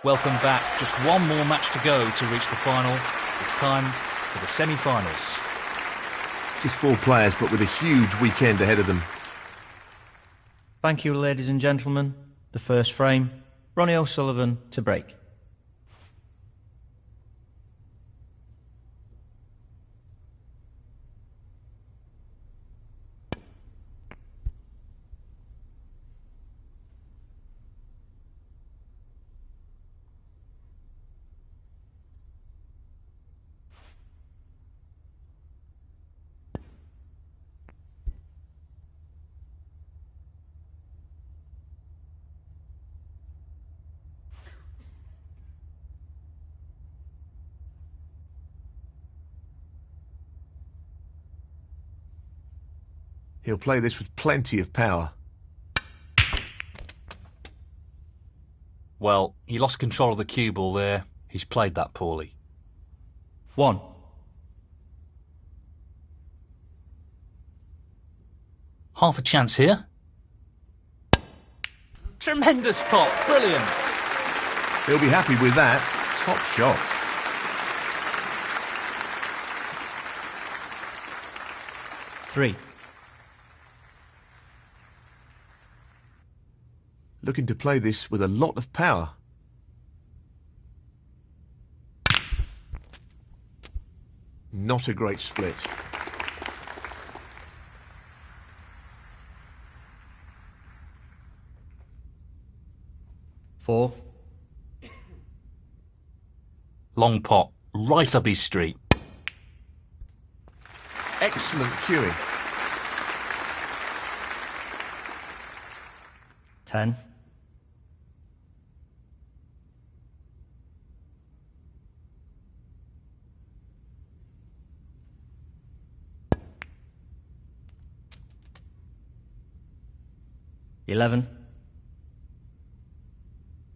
Welcome back. Just one more match to go to reach the final. It's time for the semi-finals. Just 4 players, but with a huge weekend ahead of them. Thank you, ladies and gentlemen. The first frame, Ronnie O'Sullivan to break. He'll play this with plenty of power. Well, he lost control of the cue ball there. He's played that poorly. 1. Half a chance here. Tremendous pot. Brilliant. He'll be happy with that. Top shot. 3. Looking to play this with a lot of power. Not a great split. 4. Long pot. Right up his street. Excellent cueing. 10. $11.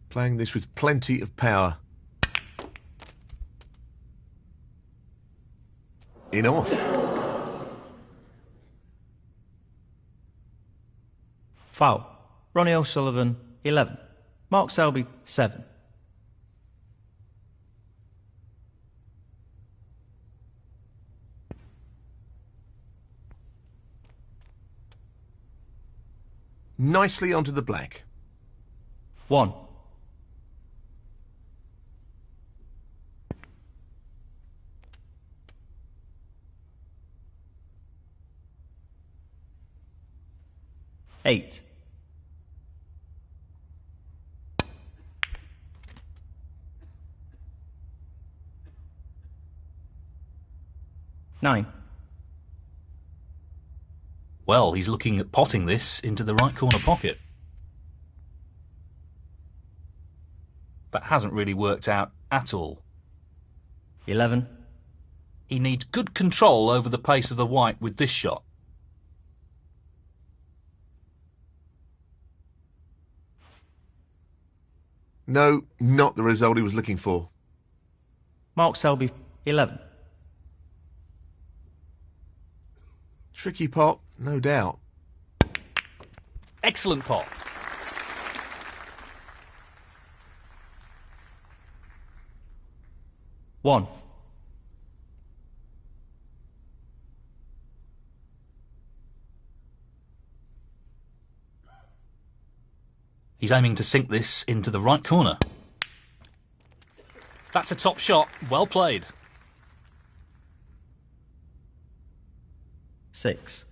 Playing this with plenty of power. In off. Foul. Ronnie O'Sullivan, 11. Mark Selby, 7. Nicely onto the black. 1. $8. 9. Well, he's looking at potting this into the right corner pocket. That hasn't really worked out at all. 11. He needs good control over the pace of the white with this shot. No, not the result he was looking for. Mark Selby, 11. Tricky pot, no doubt. Excellent pot. One. He's aiming to sink this into the right corner. That's a top shot. Well played. 6.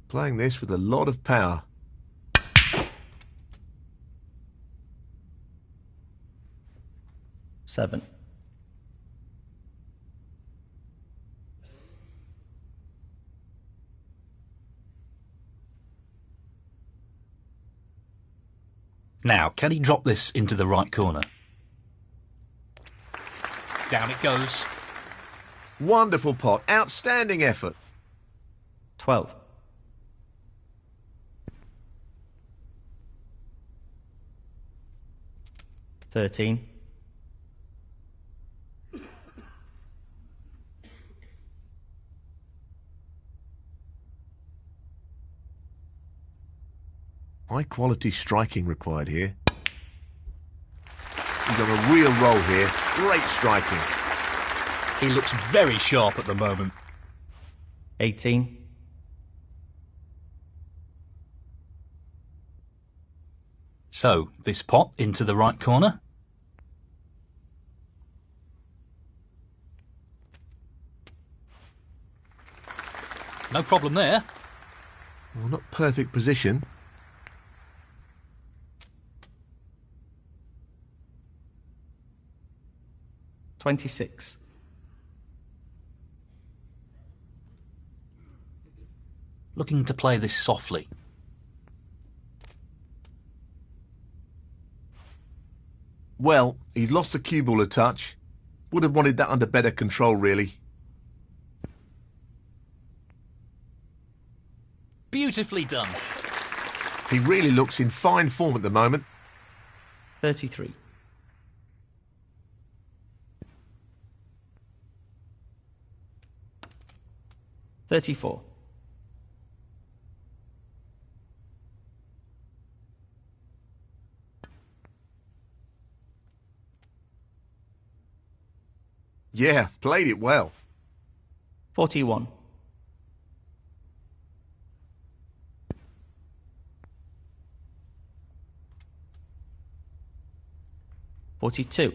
Playing this with a lot of power. Seven. Now, can he drop this into the right corner? Down it goes. Wonderful pot. Outstanding effort. 12. 13. High quality striking required here. He's on a real roll here. Great striking. He looks very sharp at the moment. 18. So, this pot into the right corner. No problem there. Well, not perfect position. $26. Looking to play this softly. Well, he's lost the cue ball a touch. Would have wanted that under better control, really. Beautifully done. He really looks in fine form at the moment. 33. $34. Yeah, played it well. 41. $42.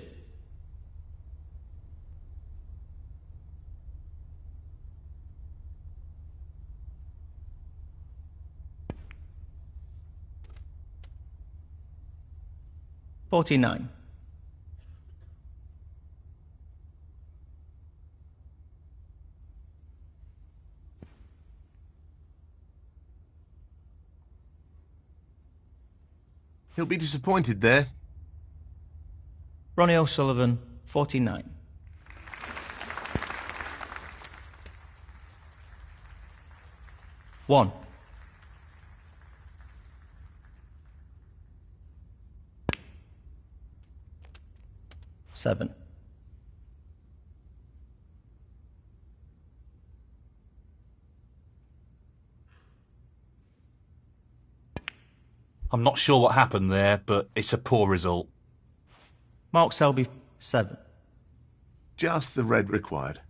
$49. He'll be disappointed there. Ronnie O'Sullivan, 49. One. Seven. I'm not sure what happened there, but it's a poor result. Mark Selby, 7. Just the red required.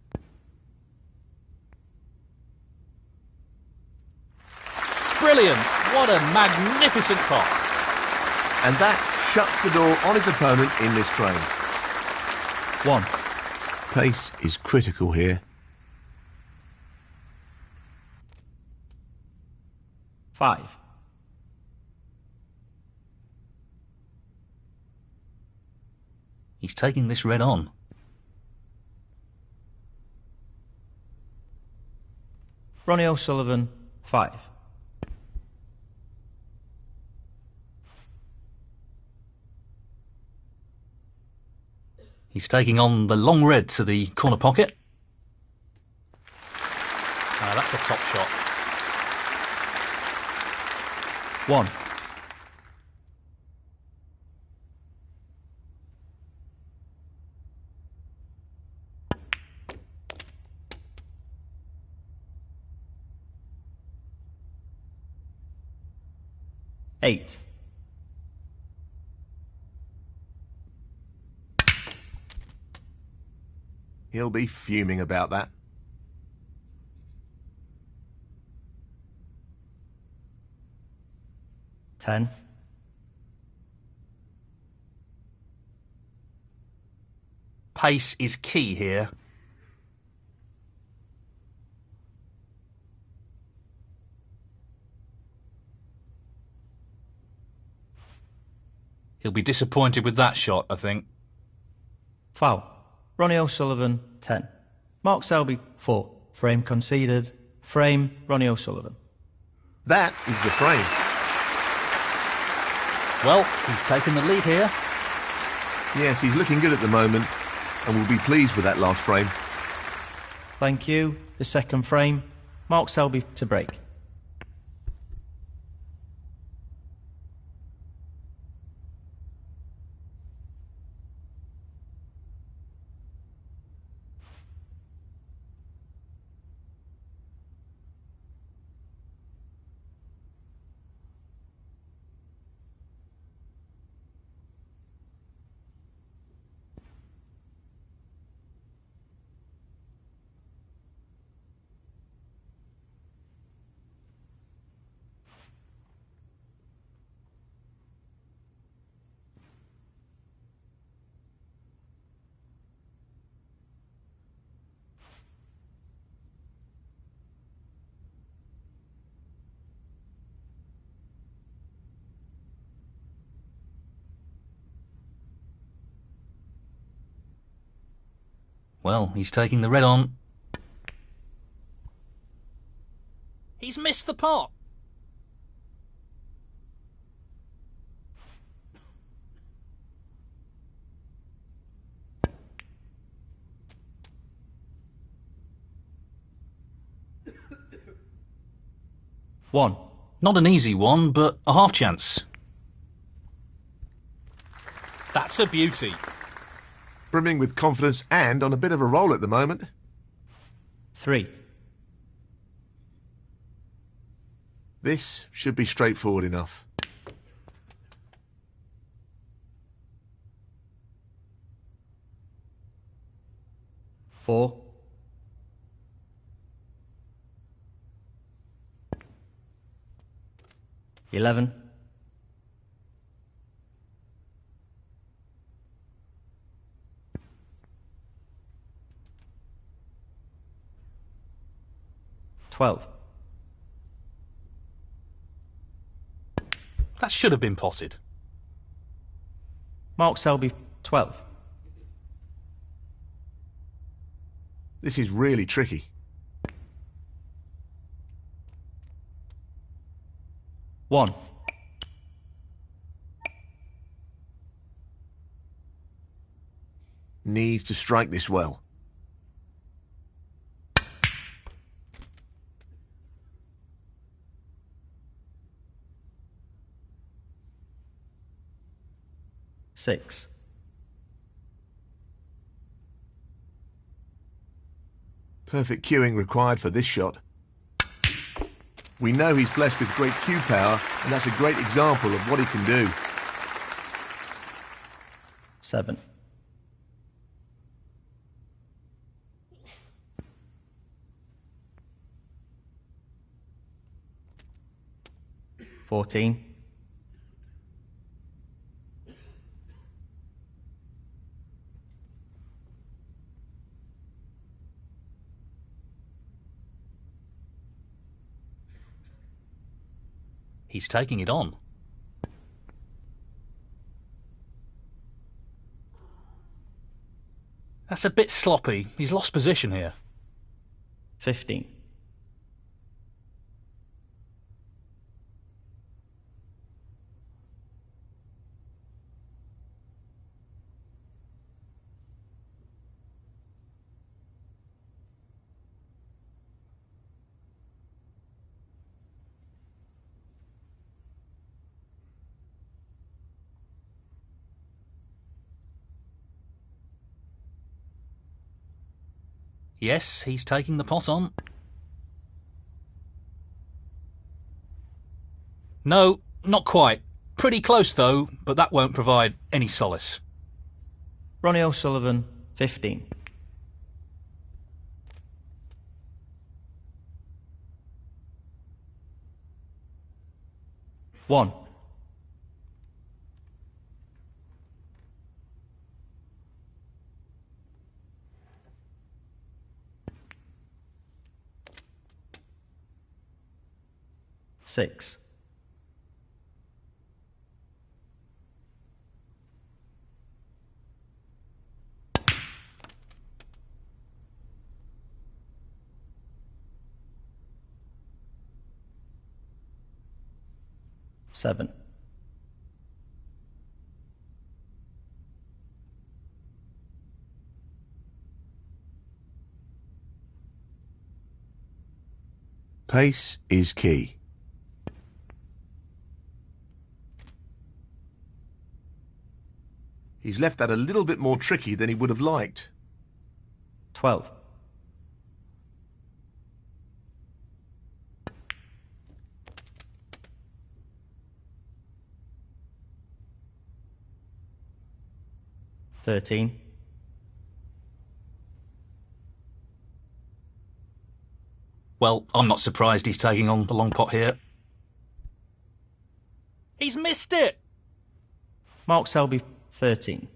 Brilliant! What a magnificent pot. And that shuts the door on his opponent in this frame. 1. Pace is critical here. 5. He's taking this red on. Ronnie O'Sullivan, 5. He's taking on the long red to the corner pocket. That's a top shot. 1. Eight. He'll be fuming about that. 10. Pace is key here. He'll be disappointed with that shot, I think. Foul. Ronnie O'Sullivan, 10. Mark Selby, 4. Frame conceded. Frame, Ronnie O'Sullivan. That is the frame. Well, he's taken the lead here. Yes, he's looking good at the moment and will be pleased with that last frame. Thank you. The second frame, Mark Selby to break. Well, he's taking the red on. He's missed the pot. One. Not an easy one, but a half chance. That's a beauty. Brimming with confidence and on a bit of a roll at the moment. 3. This should be straightforward enough. Four. 11. 12. That should have been potted. Mark Selby, 12. This is really tricky. 1. Needs to strike this well. Six. Perfect cueing required for this shot. We know he's blessed with great cue power, and that's a great example of what he can do. 7. 14. 'He's taking it on. That's a bit sloppy. He's lost position here. 15. 'Yes, he's taking the pot on. No, not quite. Pretty close though, but that won't provide any solace. Ronnie O'Sullivan, 15. 1. 6. 7. 'Pace is key. He's left that a little bit more tricky than he would have liked. 12. 13. 'Well, I'm not surprised he's taking on the long pot here. He's missed it! Mark Selby, 13.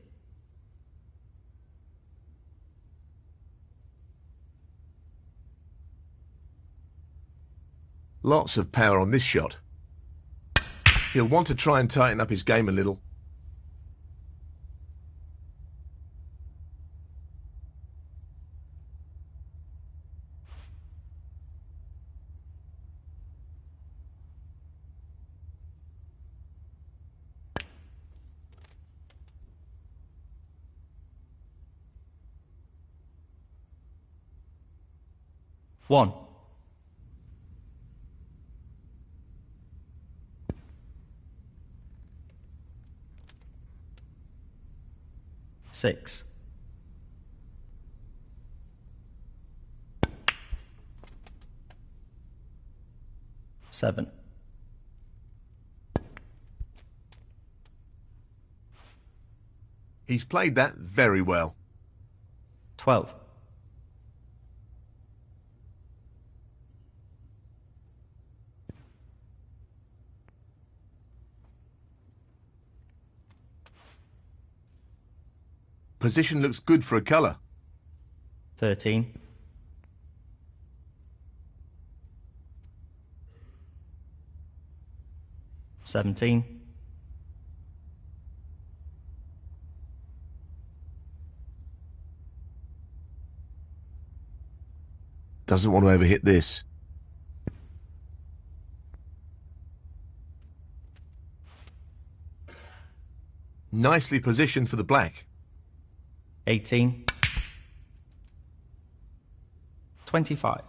Lots of power on this shot. He'll want to try and tighten up his game a little. 1. Six. 7. He's played that very well. 12. Position looks good for a colour. 13. 17. 'Doesn't want to overhit this. Nicely positioned for the black. 18. 25.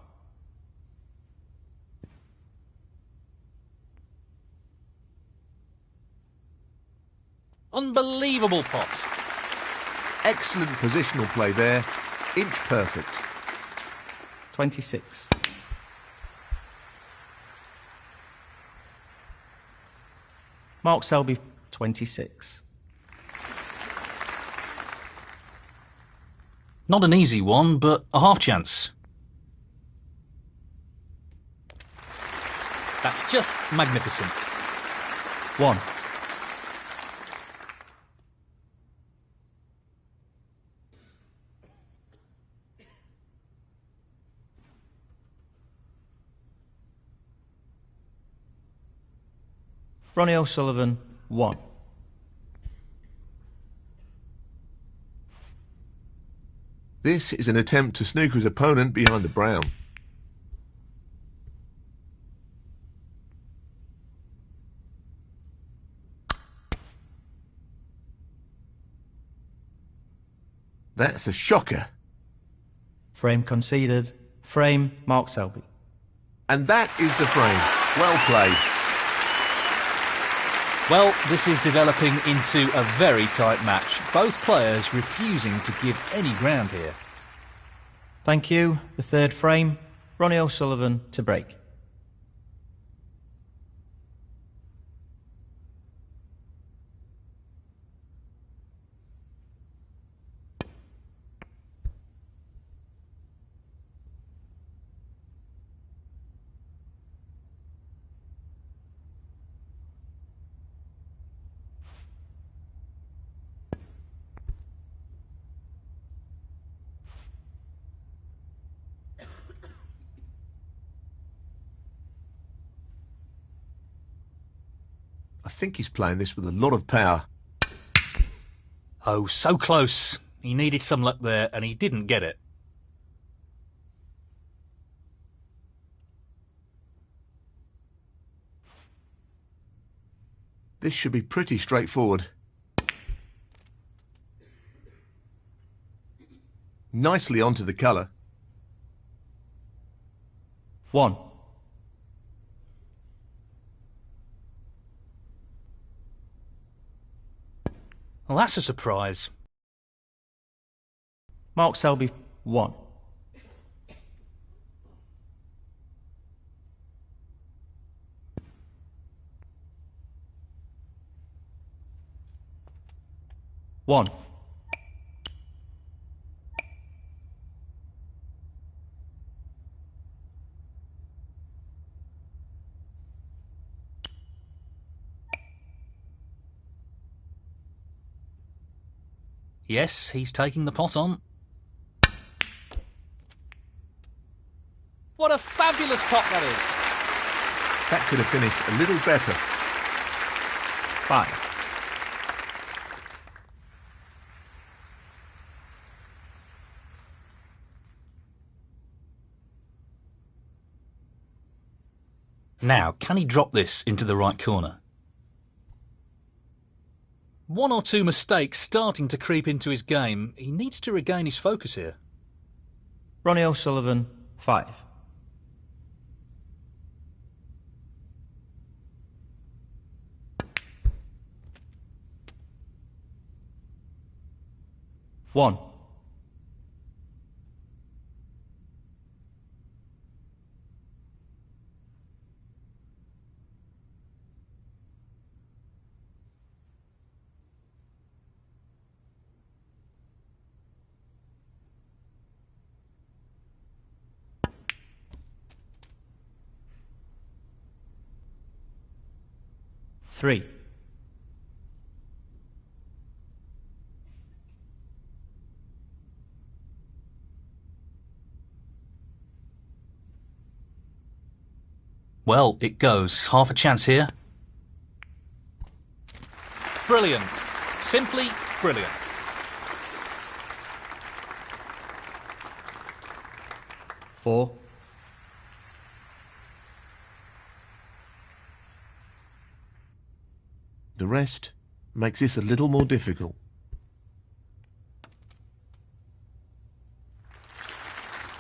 Unbelievable pot. Excellent positional play there. Inch perfect. 26. Mark Selby, 26. Not an easy one, but a half chance. That's just magnificent. 1. Ronnie O'Sullivan, 1. This is an attempt to snooker his opponent behind the brown. That's a shocker. Frame conceded. Frame, Mark Selby. And that is the frame. Well played. Well, this is developing into a very tight match. Both players refusing to give any ground here. Thank you. The third frame, Ronnie O'Sullivan to break. I think he's playing this with a lot of power. Oh, so close. He needed some luck there, and he didn't get it. This should be pretty straightforward. Nicely onto the colour. 1. Well, that's a surprise. Mark Selby, 1. One. Yes, he's taking the pot on. What a fabulous pot that is! That could have finished a little better. 5. Now, can he drop this into the right corner? One or two mistakes starting to creep into his game. He needs to regain his focus here. Ronnie O'Sullivan, 5. 1. Three. Well, it goes. Half a chance here. Brilliant. Simply brilliant. Four. The rest makes this a little more difficult.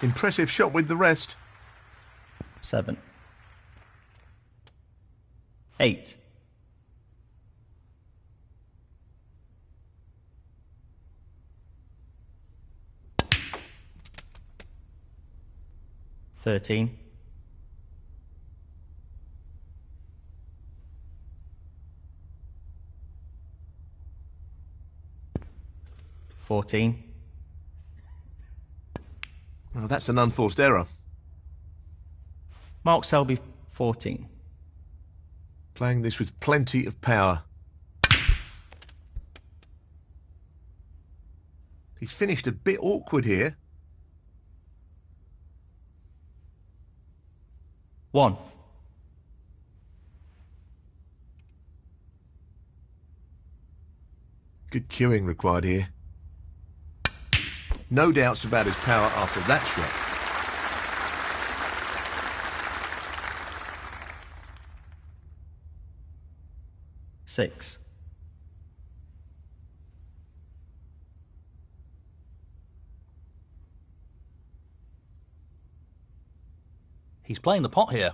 Impressive shot with the rest. 7. 8. 13. 14. Oh, that's an unforced error. Mark Selby, 14. Playing this with plenty of power. He's finished a bit awkward here. 1. Good cueing required here. No doubts about his power after that shot. Six. He's playing the pot here.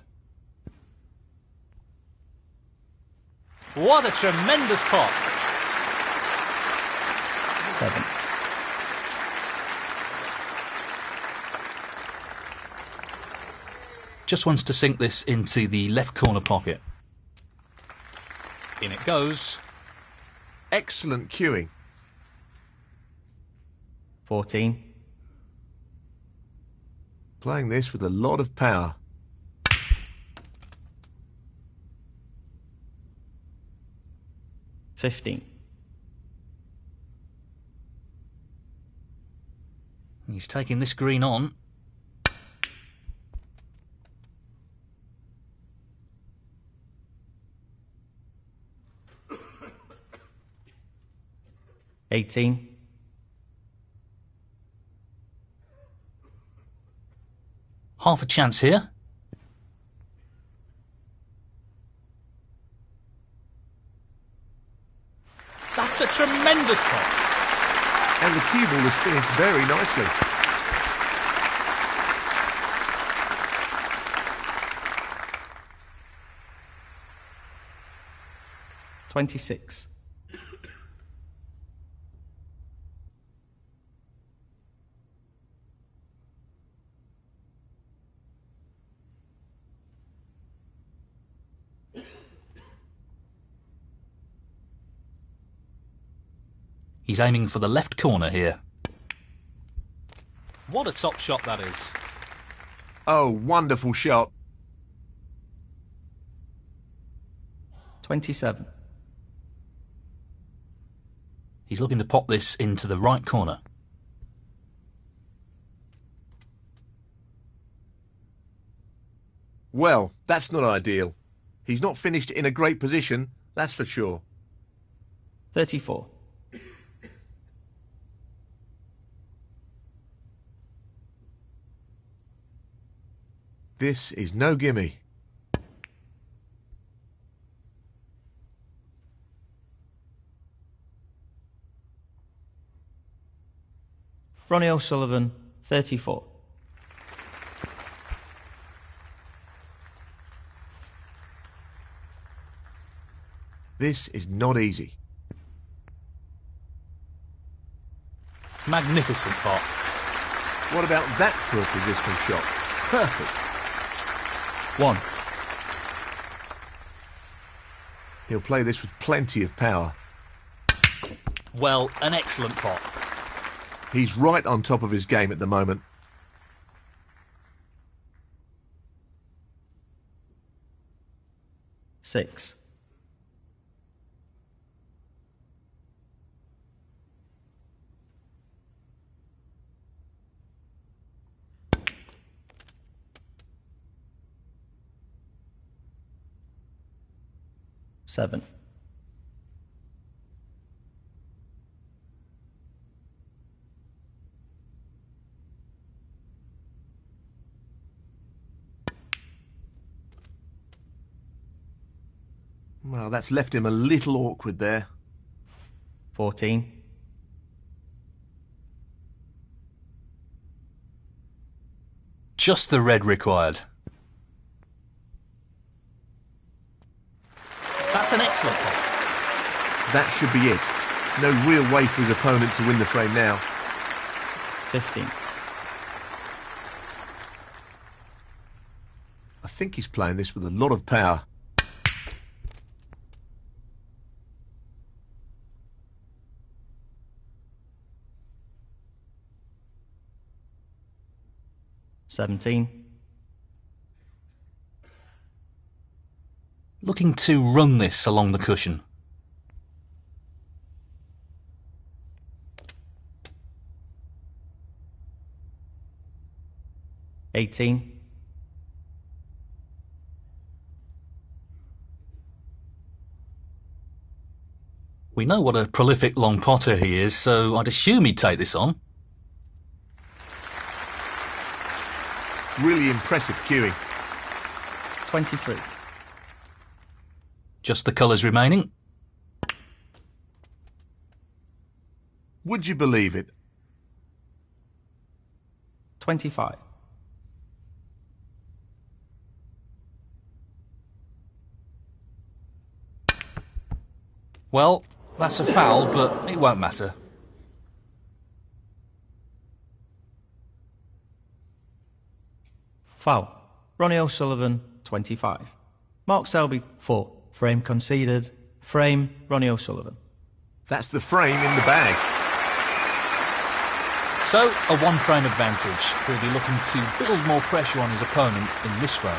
What a tremendous pot. 7. Just wants to sink this into the left corner pocket. In it goes. Excellent cueing. 14. Playing this with a lot of power. 15. He's taking this green on. 18. 1/2 a chance here. That's a tremendous pot. And the cue ball is finished very nicely. $26. He's aiming for the left corner here. What a top shot that is. Oh, wonderful shot. 27. He's looking to pop this into the right corner. Well, that's not ideal. He's not finished in a great position, that's for sure. 34. This is no gimme. Ronnie O'Sullivan, 34. This is not easy. Magnificent pot. What about that for a positional shot? Perfect. 1. He'll play this with plenty of power. Well, an excellent pot. He's right on top of his game at the moment. 6. 7. 'Well, that's left him a little awkward there. 14. Just the red required. That's an excellent pot. That should be it. No real way for his opponent to win the frame now. 15. I think he's playing this with a lot of power. 17. Looking to run this along the cushion. 18. We know what a prolific long potter he is, so I'd assume he'd take this on. Really impressive cueing. 23. Just the colours remaining. Would you believe it? 25. Well, that's a foul, but it won't matter. Foul. Ronnie O'Sullivan, 25. Mark Selby, 4. Frame conceded. Frame, Ronnie O'Sullivan. That's the frame in the bag. So, a one-frame advantage. He'll be looking to build more pressure on his opponent in this frame.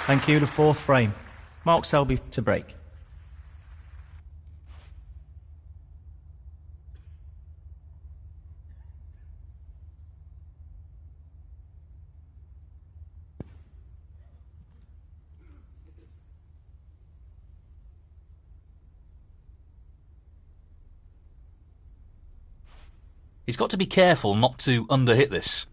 Thank you, the 4th frame. Mark Selby to break. He's got to be careful not to underhit this.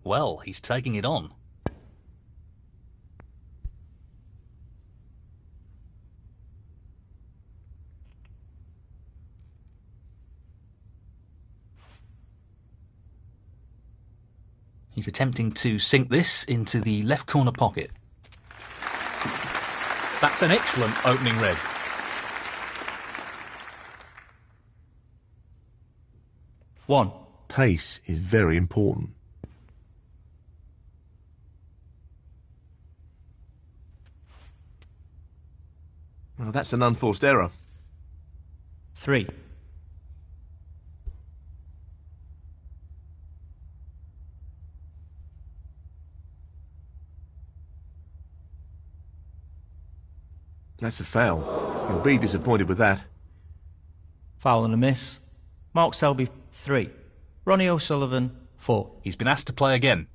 Well, he's taking it on. He's attempting to sink this into the left corner pocket. That's an excellent opening red. One. Pace is very important. Well, that's an unforced error. 3. That's a foul. He'll be disappointed with that. Foul and a miss. Mark Selby, 3. Ronnie O'Sullivan, 4. He's been asked to play again.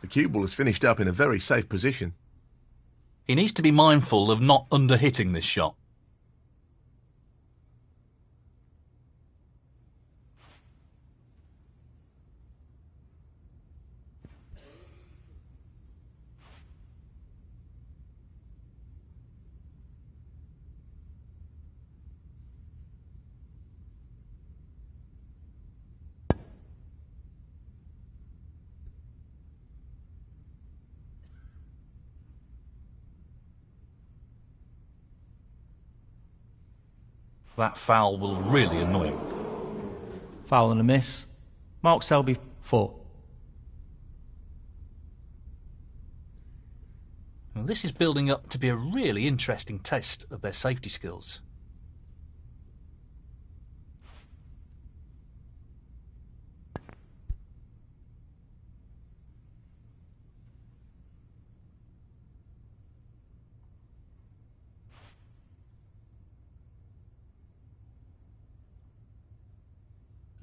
The cue ball is finished up in a very safe position. He needs to be mindful of not under-hitting this shot. That foul will really annoy him. Foul and a miss. Mark Selby, 4. Well, this is building up to be a really interesting test of their safety skills.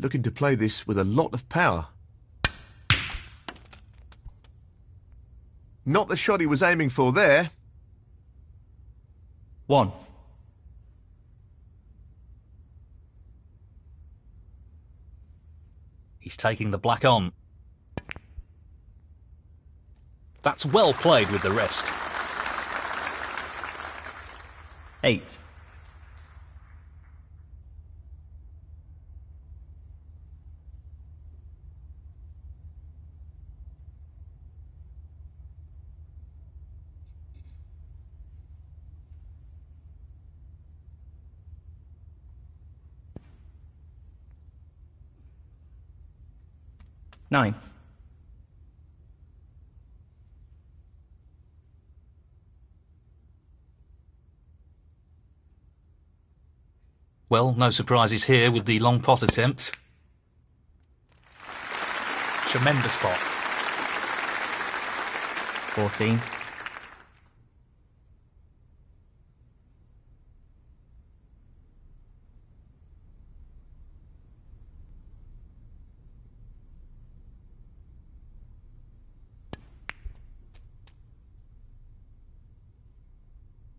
Looking to play this with a lot of power. Not the shot he was aiming for there. 1. He's taking the black on. That's well played with the rest. 8. Nine. Well, no surprises here with the long pot attempt. Tremendous pot. 14.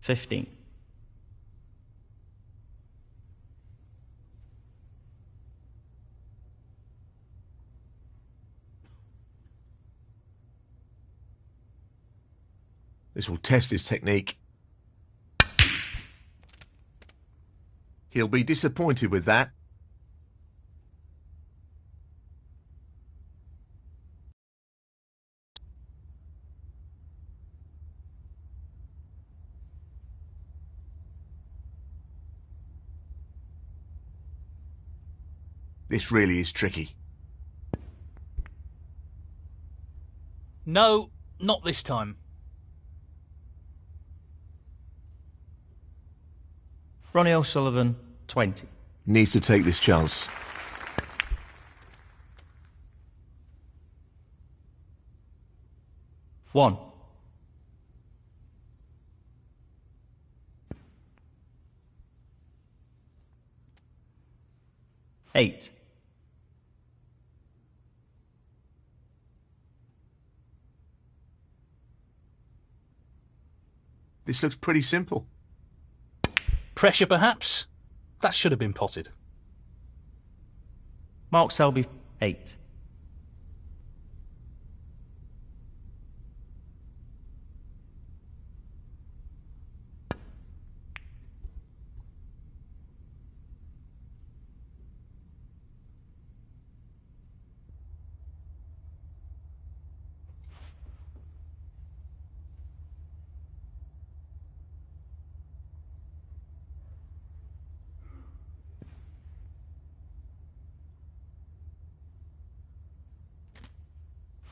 $15. This will test his technique. He'll be disappointed with that. This really is tricky. No, not this time. Ronnie O'Sullivan, 20. Needs to take this chance. One. Eight. This looks pretty simple. Pressure, perhaps? That should have been potted. Mark Selby, 8.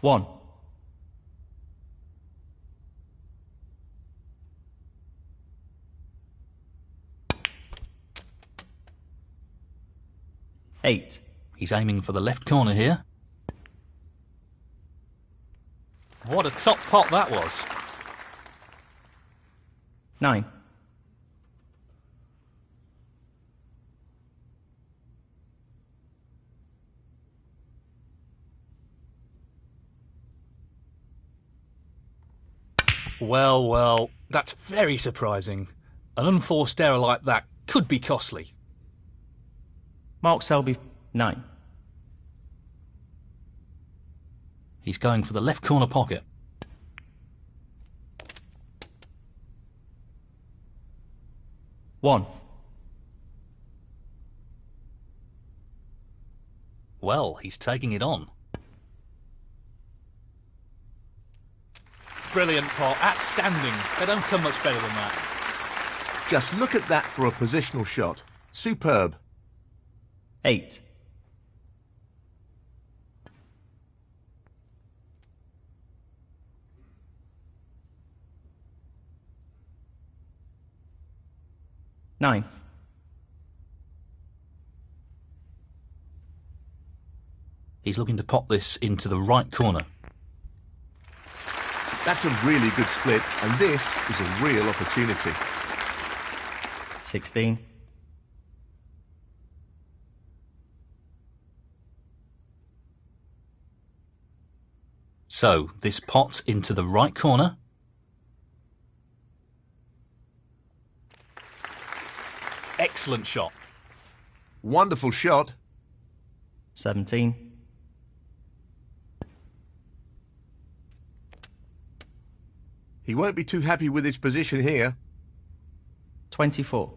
One. Eight. He's aiming for the left corner here. What a top pot that was. 9. Well, well, that's very surprising. An unforced error like that could be costly. Mark Selby, 9. He's going for the left corner pocket. One. Well, he's taking it on. Brilliant pot, outstanding. They don't come much better than that. Just look at that for a positional shot. Superb. 8. Nine. He's looking to pop this into the right corner. That's a really good split, and this is a real opportunity. 16. So, this pot into the right corner. Excellent shot. Wonderful shot. 17. He won't be too happy with his position here. 24.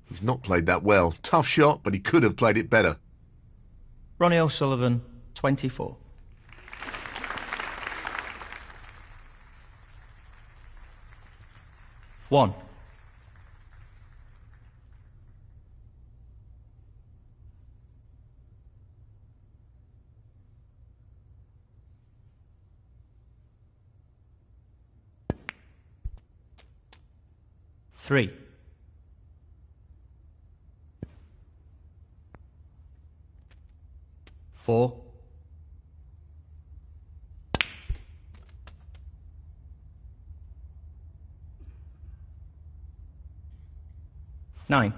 He's not played that well. Tough shot, but he could have played it better. Ronnie O'Sullivan, 24. One. Three. Four. Nine.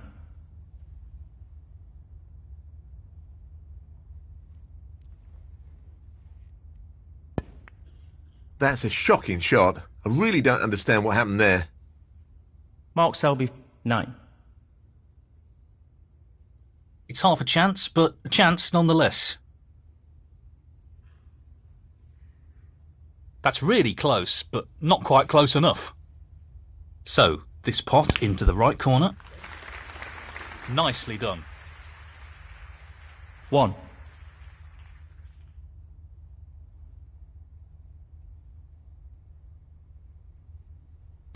That's a shocking shot. I really don't understand what happened there. Mark Selby, 9. It's half a chance, but a chance nonetheless. That's really close, but not quite close enough. So, this pot into the right corner. Nicely done. 1.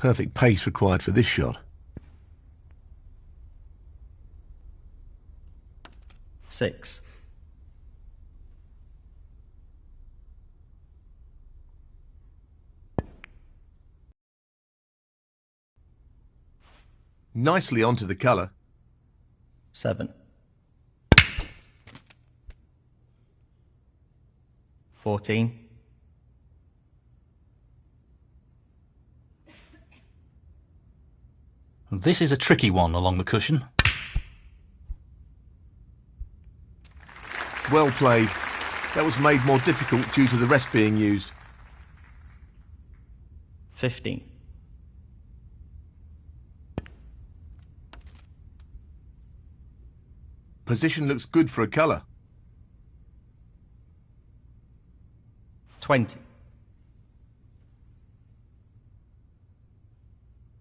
Perfect pace required for this shot. 6. Nicely onto the colour. 7. 14. This is a tricky one along the cushion. Well played. That was made more difficult due to the rest being used. 15. Position looks good for a colour. 20.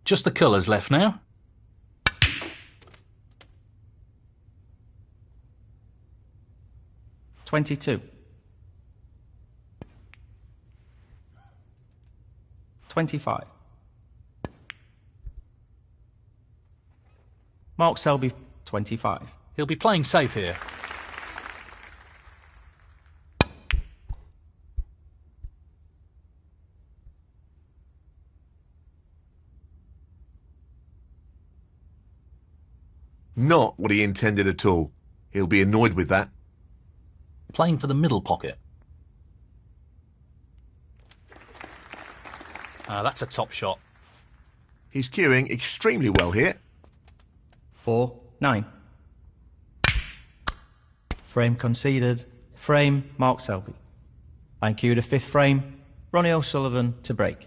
Just the colours left now. 22. 25. Mark Selby, 25. He'll be playing safe here. Not what he intended at all. He'll be annoyed with that. Playing for the middle pocket. That's a top shot. He's cueing extremely well here. 4-9. Frame conceded. Frame, Mark Selby. Line cue to 5th frame. Ronnie O'Sullivan to break.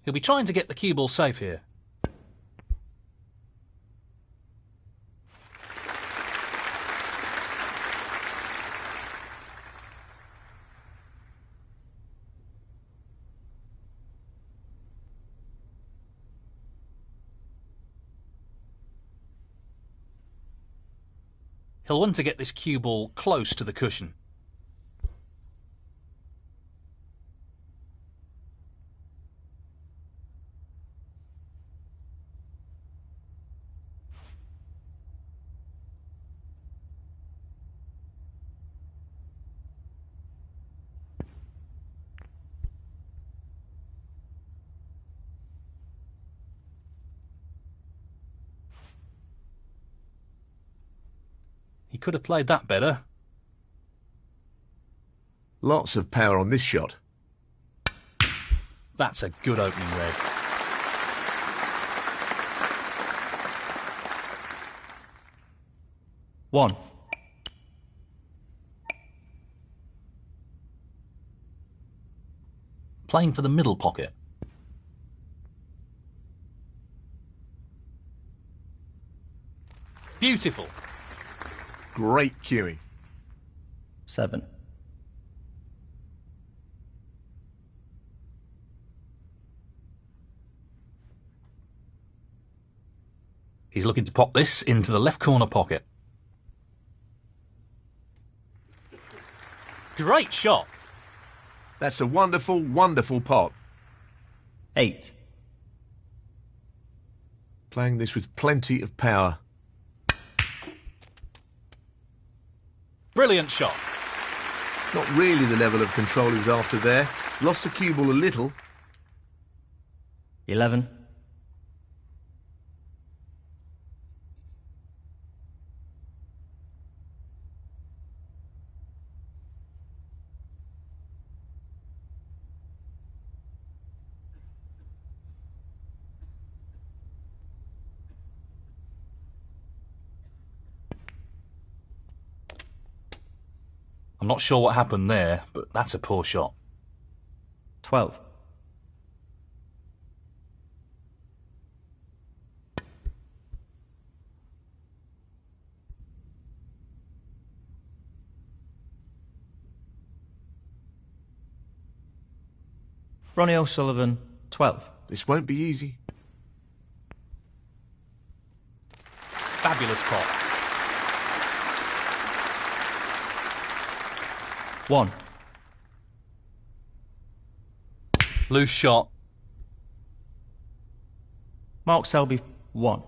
He'll be trying to get the cue ball safe here. He'll want to get this cue ball close to the cushion. He could have played that better. Lots of power on this shot. That's a good opening red. One. Playing for the middle pocket. Beautiful. Great cueing. 7. He's looking to pop this into the left corner pocket. Great shot. That's a wonderful, wonderful pot. 8. Playing this with plenty of power. Brilliant shot. Not really the level of control he was after there. Lost the cue ball a little. 11. I'm not sure what happened there, but that's a poor shot. 12. Ronnie O'Sullivan, 12. This won't be easy. Fabulous pot. 1. Loose shot. Mark Selby, 1.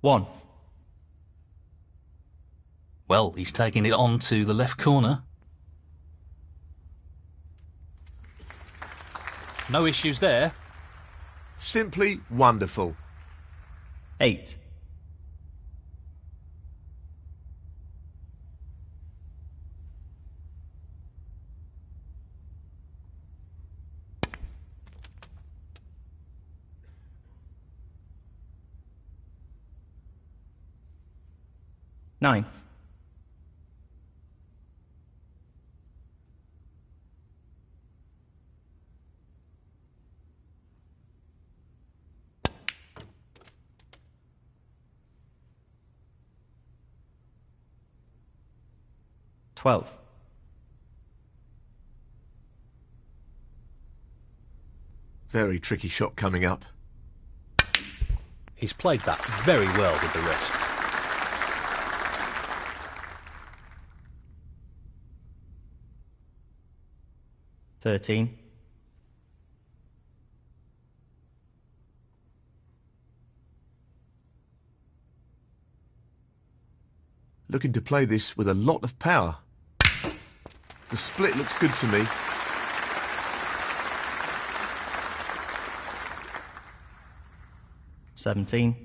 One. Well, he's taking it on to the left corner. No issues there. Simply wonderful. 8. Nine. Twelve. Very tricky shot coming up. He's played that very well with the wrist. 13. Looking to play this with a lot of power. The split looks good to me. $17.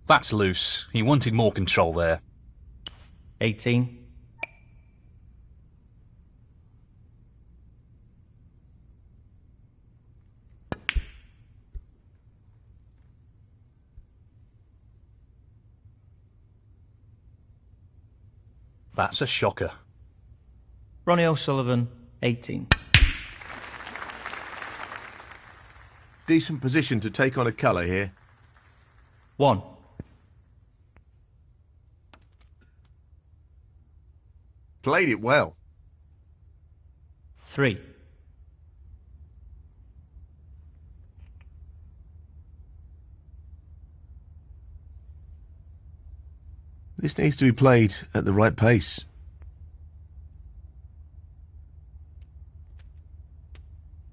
That's loose. He wanted more control there. 18. That's a shocker. Ronnie O'Sullivan, 18. Decent position to take on a colour here. 1. Played it well. 3. This needs to be played at the right pace.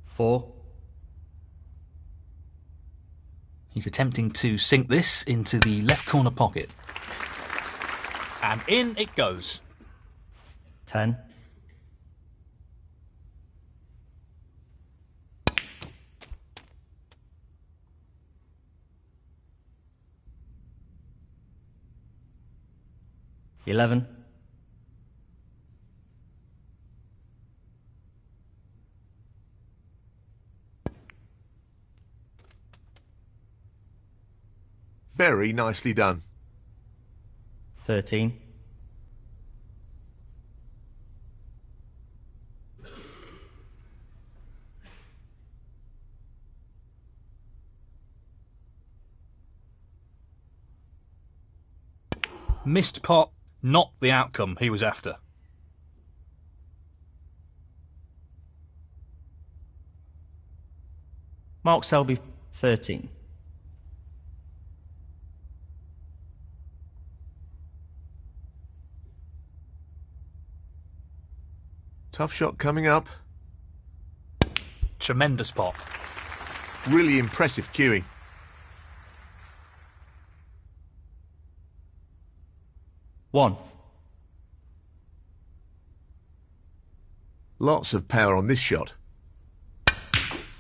4. He's attempting to sink this into the left corner pocket. And in it goes. 10. $11. Very nicely done. 13. Missed pot, not the outcome he was after. Mark Selby, 13. Tough shot coming up. Tremendous pot. Really impressive cueing. One. Lots of power on this shot.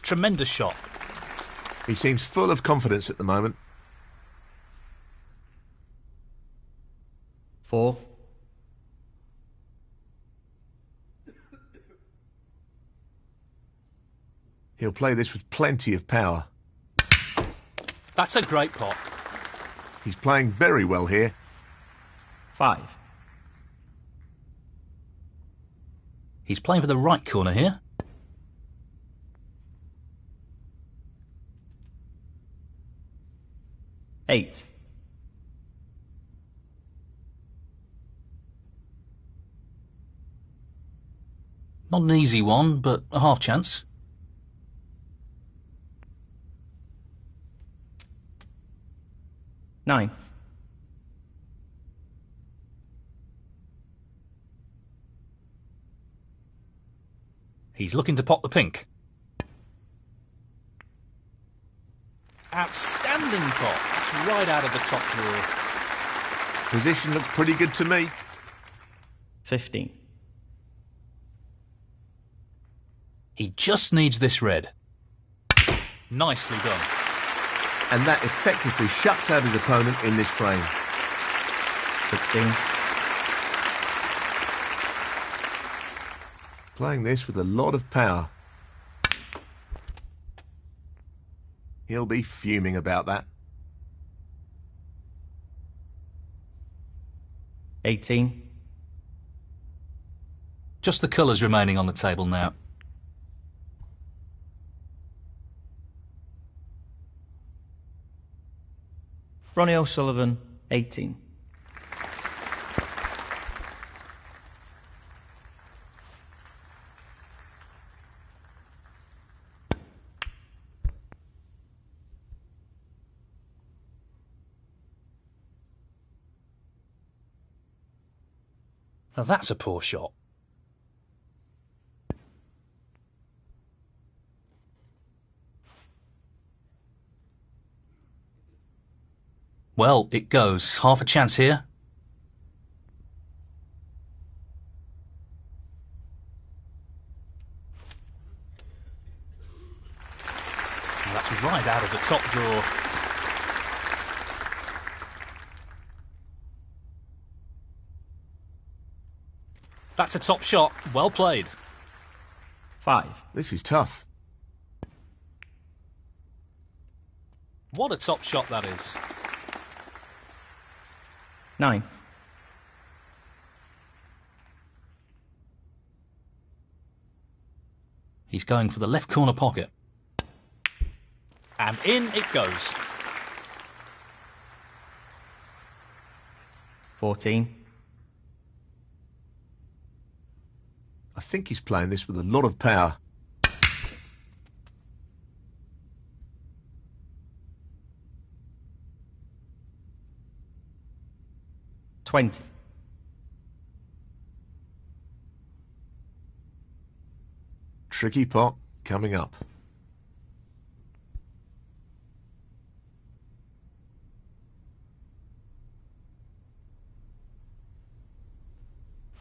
Tremendous shot. He seems full of confidence at the moment. 4. He'll play this with plenty of power. That's a great pot. He's playing very well here. 5. He's playing for the right corner here. 8. Not an easy one, but a half chance. 9. He's looking to pot the pink. Outstanding pot. That's right out of the top drawer. Position looks pretty good to me. 15. He just needs this red. Nicely done. And that effectively shuts out his opponent in this frame. 16. Playing this with a lot of power. He'll be fuming about that. 18. Just the colours remaining on the table now. Ronnie O'Sullivan, 18. Now that's a poor shot. Well, it goes. Half a chance here. Well, that's right out of the top drawer. That's a top shot. Well played. 5. This is tough. What a top shot that is. 9. He's going for the left corner pocket. And in it goes. 14. I think he's playing this with a lot of power. 20. Tricky pot coming up.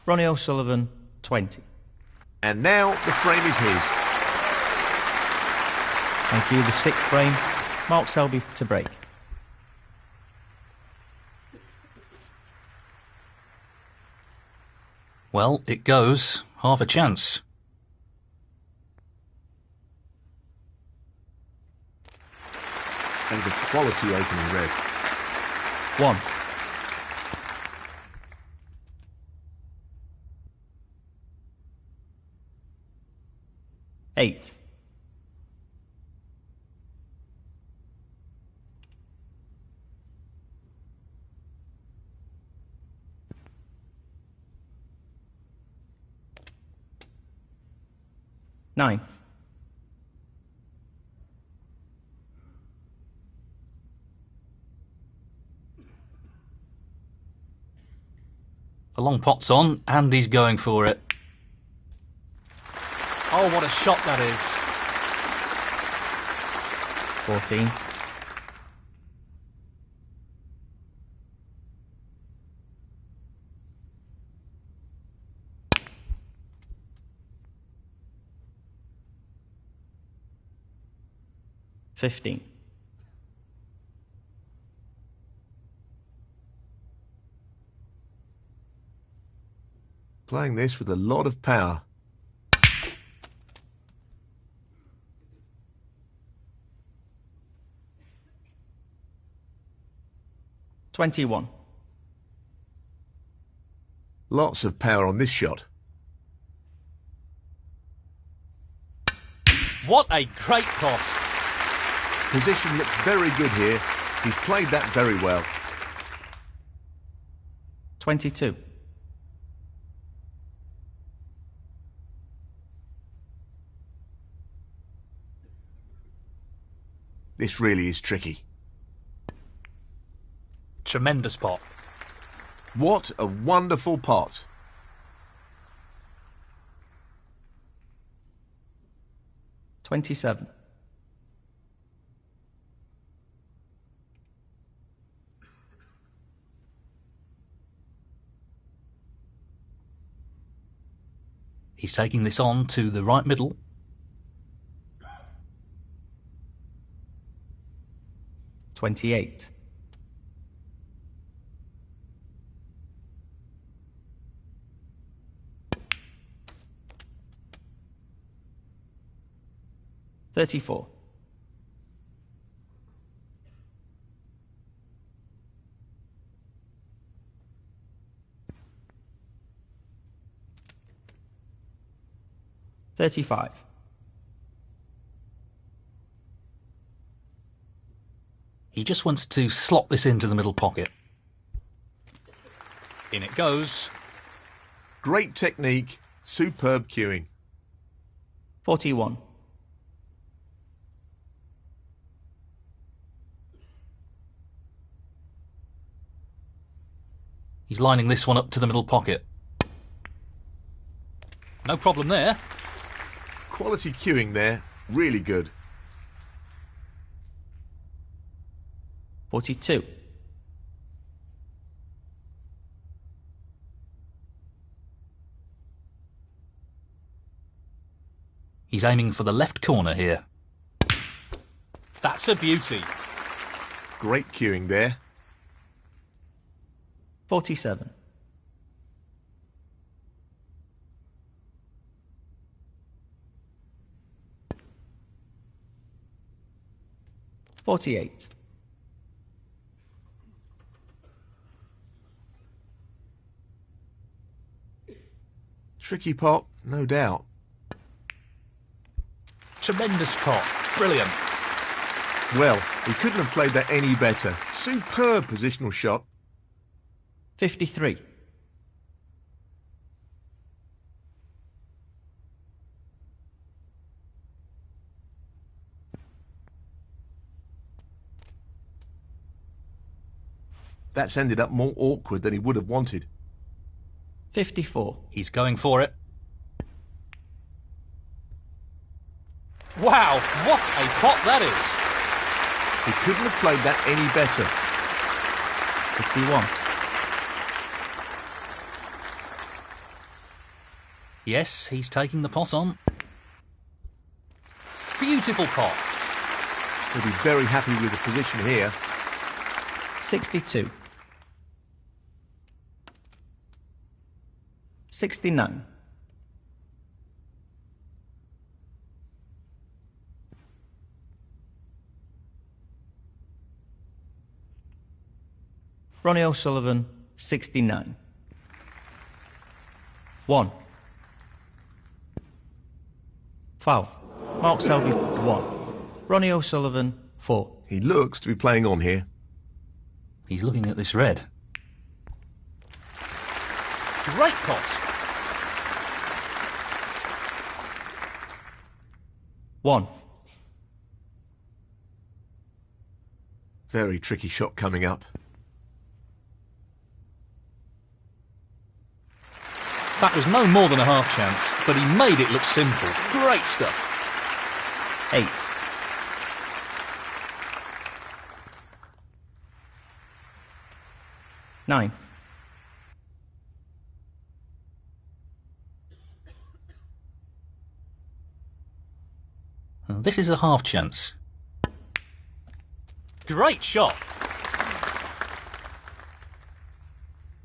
Ronnie O'Sullivan, 20. And now the frame is his. Thank you. The 6th frame, Mark Selby to break. Well, it goes. Half a chance. And a quality opening red. 1. 8. 9. 'A long pot's on, and he's going for it. Oh, what a shot that is. 14. 15. 'Playing this with a lot of power. 21. Lots of power on this shot. What a great pot. Position looks very good here. He's played that very well. 22. This really is tricky. Tremendous pot. What a wonderful pot. $27. He's taking this on to the right middle. $28. 34. 35. He just wants to slot this into the middle pocket. In it goes. Great technique, superb cueing. 41. He's lining this one up to the middle pocket. No problem there. Quality cueing there, really good. 42. He's aiming for the left corner here. That's a beauty. Great cueing there. 47. 48. Tricky pot, no doubt. Tremendous pot. Brilliant. Well, he couldn't have played that any better. Superb positional shot. 53. That's ended up more awkward than he would have wanted. 54. He's going for it. Wow, what a pot that is. He couldn't have played that any better. 61. Yes, he's taking the pot on. Beautiful pot. He'll be very happy with the position here. 62. 69. Ronnie O'Sullivan, 69. 1. Foul. Mark Selby, 1. Ronnie O'Sullivan, 4. He looks to be playing on here. He's looking at this red. Great pot. 1. Very tricky shot coming up. That was no more than a half chance, but he made it look simple. Great stuff. 8. 9. Well, this is a half chance. Great shot.